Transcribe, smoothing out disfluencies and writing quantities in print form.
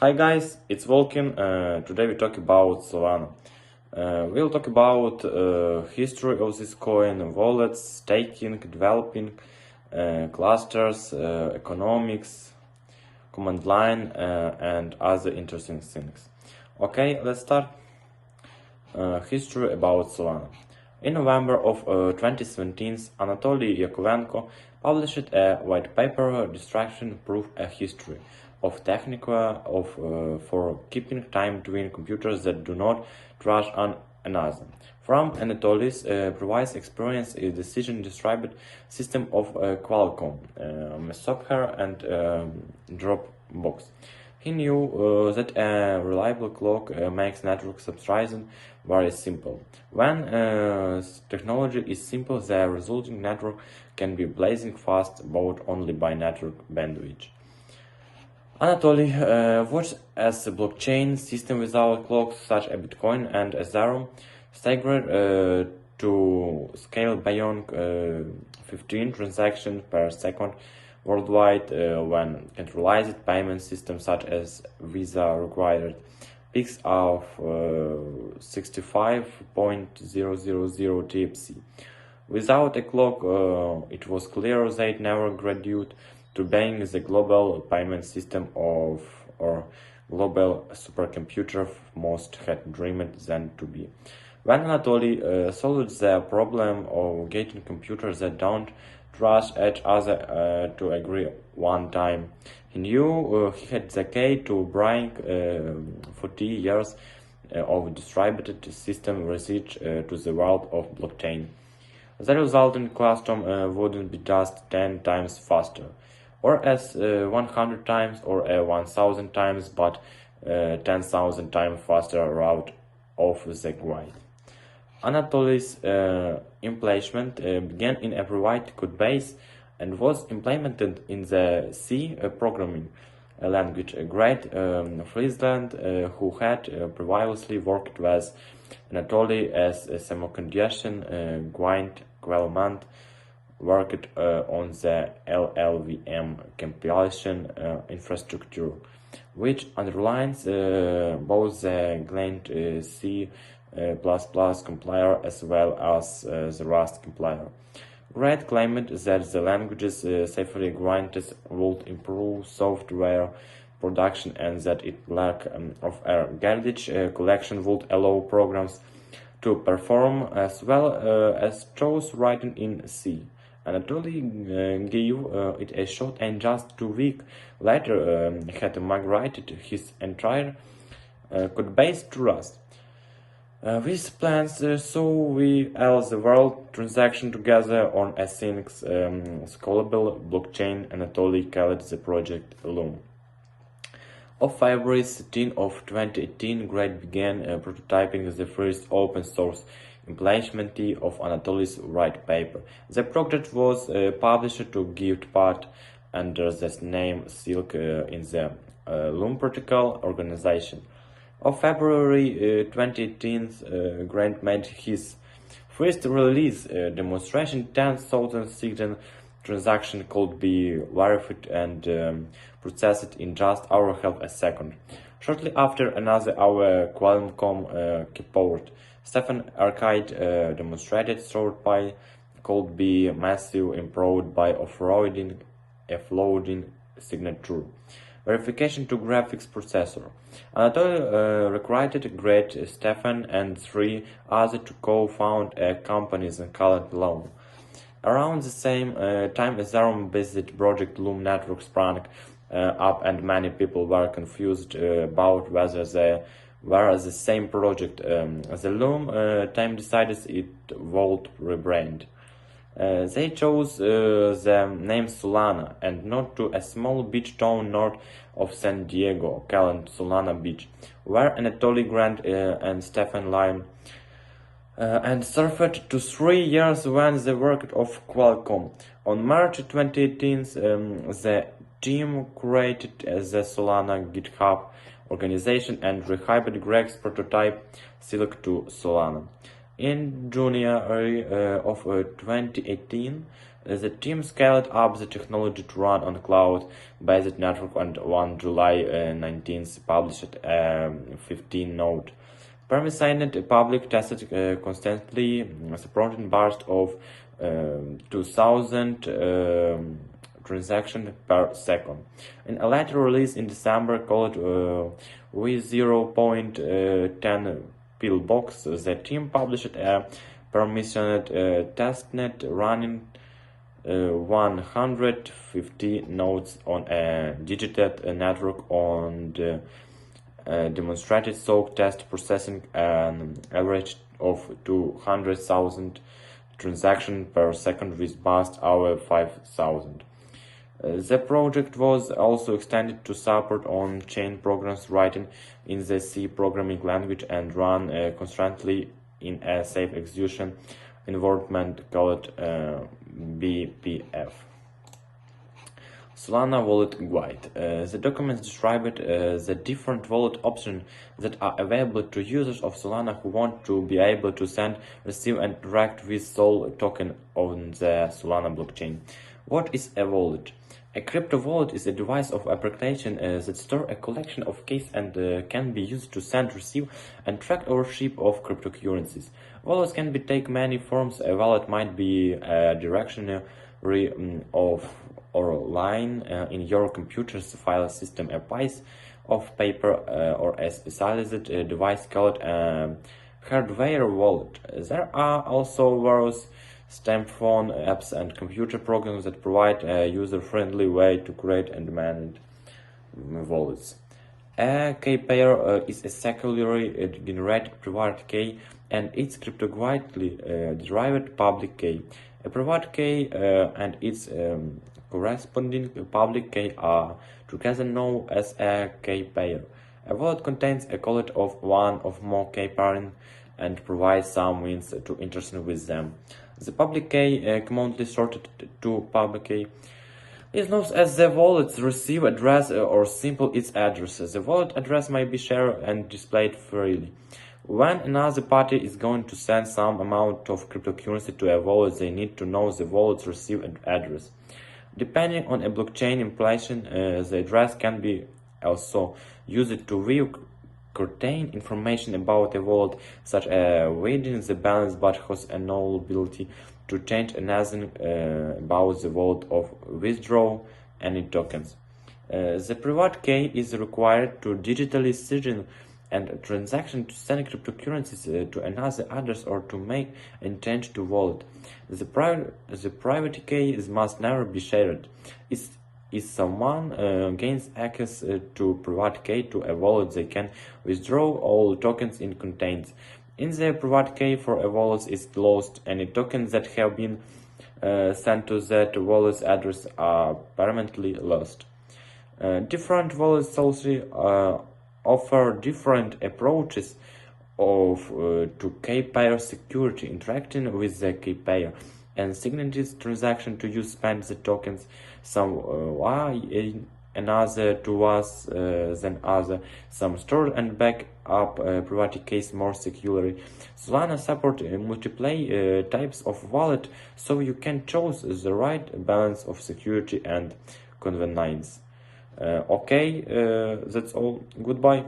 Hi guys, it's Volkin. Today we talk about Solana. We'll talk about history of this coin, wallets, staking, developing, clusters, economics, command line, and other interesting things. Okay, let's start. History about Solana. In November of 2017, Anatoly Yakovenko published a white paper, Distraction Proof a History of Technica for keeping time between computers that do not trash on another. From Anatoly's previous experience is decision distributed system of Qualcomm, Mesosphere and Dropbox. He knew that a reliable clock makes network subscription very simple. When technology is simple, the resulting network can be blazing fast, bought only by network bandwidth. Anatoly watched as a blockchain system without clocks such as Bitcoin and Ethereum staggered to scale beyond 15 transactions per second worldwide when centralized payment systems such as Visa required peaks of 65.000 TFC. Without a clock, it was clear they'd never graduate to being the global payment system or global supercomputer most had dreamed then to be. When Anatoly solved the problem of getting computers that don't trust each other to agree one time, he knew he had the key to bring 40 years of distributed system research to the world of blockchain. The resulting custom wouldn't be just 10 times faster, or as 100 times or 1000 times, but 10,000 times faster route of the grid. Anatoly's implementation began in a private code base and was implemented in the C programming language. Great Friesland, who had previously worked with Anatoly as a semiconductor Qualcomm worked on the LLVM compilation infrastructure, which underlines both the Glint C++ compiler as well as the Rust compiler. Wright claimed that the language's safely granted would improve software production and that its lack of a garbage collection would allow programs to perform as well as those written in C. Anatoly gave it a shot and just 2 weeks later had migrated his entire code base to Rust. These plans so we all the world transaction together on a scalable blockchain. Anatoly called the project Loom. On February 13 of 2018, Great began prototyping the first open source implementation of Anatoly's white paper. The project was published to Gitpart under the name Silk in the Loom protocol organization. On February 2018, Grant made his first release demonstration. 10,000 signature transaction could be verified and processed in just over half a second. Shortly after another hour, Qualcomm keyboard Stefan Arcade demonstrated third pi could be massively improved by offloading signature verification to graphics processor. Anatoly recruited Great Stefan and 3 others to co-found a company called Loom. Around the same time, Ethereum-based project Loom Network sprang up, and many people were confused about whether they were the same project. The Loom team decided it would rebrand. They chose the name Solana and not to a small beach town north of San Diego called Solana Beach, where Anatoly Grant and Stefan Lime and served to 3 years when they worked of Qualcomm. On March 2018, the team created the Solana GitHub organization and rehyped Greg's prototype Silk to Solana. In January of 2018, the team scaled up the technology to run on cloud-based network, and on July 19th published 15-node permissioned public tested constantly supporting burst of 2000 transactions per second. In a later release in December called with 0.10 pillbox, the team published a permissioned testnet running 150 nodes on a digital network on the demonstrated soak test processing an average of 200,000 transactions per second with burst hour 5,000. The project was also extended to support on-chain programs written in the C programming language and run constantly in a safe execution environment called BPF. Solana Wallet Guide. The documents describe the different wallet options that are available to users of Solana who want to be able to send, receive, and interact with SOL token on the Solana blockchain. What is a wallet? A crypto wallet is a device of application that stores a collection of keys and can be used to send, receive, and track ownership of cryptocurrencies. Wallets can take many forms. A wallet might be a directory of or line in your computer's file system, a piece of paper, or a specialized device called a hardware wallet. There are also various smartphone apps and computer programs that provide a user-friendly way to create and manage wallets. A key pair is a securely generated private key and its cryptographically derived public key. A private key and its corresponding public key are together known as a key pair. A wallet contains a collection of one or more key pairs and provides some means to interact with them. The public key, commonly sorted to public key, is known as the wallet's receive address or simple its address. The wallet address may be shared and displayed freely. When another party is going to send some amount of cryptocurrency to a wallet, they need to know the wallet's receive address. Depending on a blockchain implementation, the address can be also used to view contain information about a wallet, such as within the balance, but has no ability to change anything about the wallet or withdraw any tokens. The private key is required to digitally sign and transaction to send cryptocurrencies to another address or to make a change to wallet. The private key must never be shared. If someone gains access to private key to a wallet, they can withdraw all tokens it contains. In the private key for a wallet is lost, any tokens that have been sent to that wallet's address are permanently lost. Different wallets also offer different approaches to key pair security, interacting with the key pair and signing this transaction to use spend the tokens some another to us than other, some store and back up private keys more securely. Solana support multiple types of wallet, so you can choose the right balance of security and convenience. Okay, that's all. Goodbye.